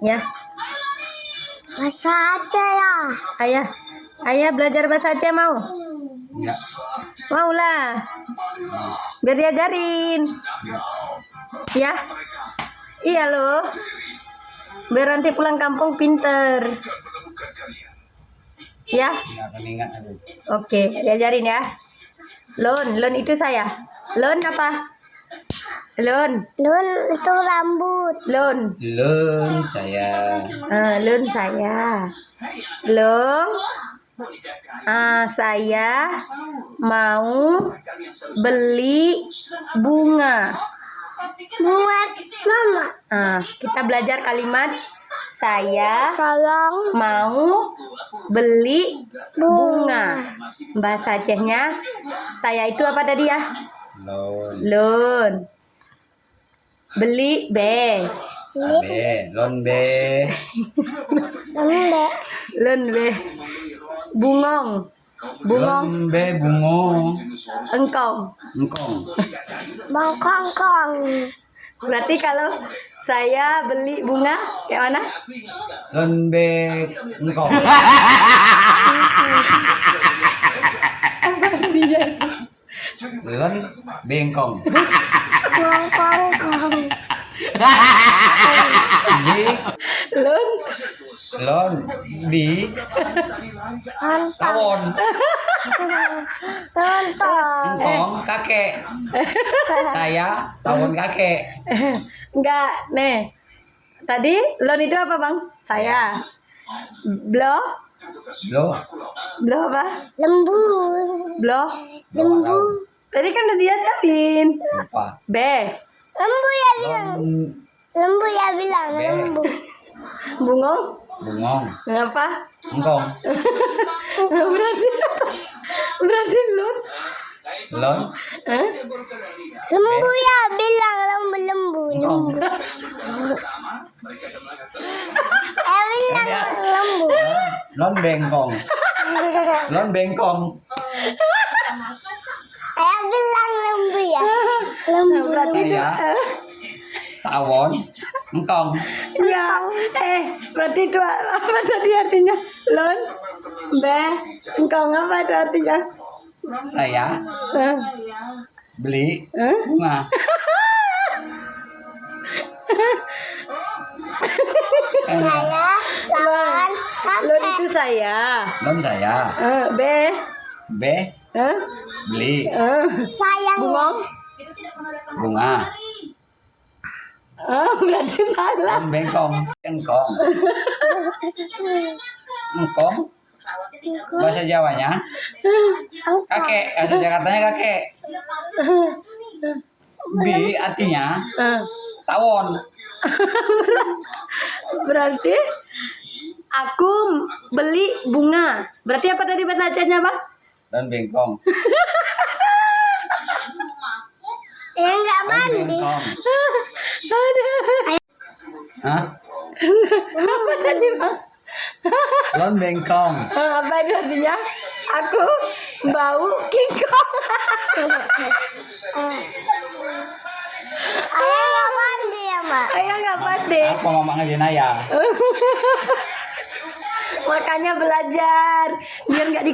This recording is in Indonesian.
Ya. Bahasa Aceh ya. Ayah belajar bahasa Aceh mau? Enggak. Mau lah. Biar diajarin. Ya. Iya loh. Biar nanti pulang kampung pinter. Ya. Enggak akan ingat aku. Oke, diajarin ya. Lon itu saya. Lon apa? Lon Itu rambut. Lon saya. Lon saya. Long. Saya mau beli bunga. Buat mama. Kita belajar kalimat saya Sayang mau beli bunga. Bahasa Acehnya saya itu apa tadi ya? Lon. Beli be. Lon Be. Bungong. Lon be bungo. Engkong. bangkong. Berarti kalau saya beli bunga kayak mana? Lon be engkong. Lon bengkong. Bangkong. Lon bi tawon. Nonton. Engkong kakek. Saya tawon kakek. Enggak, nih. Tadi lon itu apa, Bang? Saya. Blo apa? Lembu. Tadi kan udah diajarin. Apa? Be. Lembu ya bilang. Be. Lembu. Bungong. Apa? Engkong. Berarti lon. Lon Lembu ya bilang lembu. engkong. Bilang lembu. Lon bengkong. Bilang lembu ya. Berarti itu Saya tawon engkong. ya. Berarti itu apa tadi artinya? Lon. Be. Engkong apa itu artinya? Saya Eh, beli eh? bunga. Saya lawan Lon itu saya. Lon saya Be. be Eh? beli sayang. Bungong. bunga. Berarti salah. Lon bengkong. Engkong bahasa Jawanya kakek, bahasa Jakartanya kakek. Bi artinya tawon. Berarti aku beli bunga. Berarti apa tadi bahasa Acehnya, Pak? Lon bengkong. Enggak Lon mandi. bengkong. Aduh. Hah? Apa tadi, Bang? Lon bengkong. Apa itu artinya? Aku bau kingkong. Ayah nggak mandi ya, Mak. Ayah nggak pandai. Apa mama ngajarin ayah? Makanya belajar biar nggak di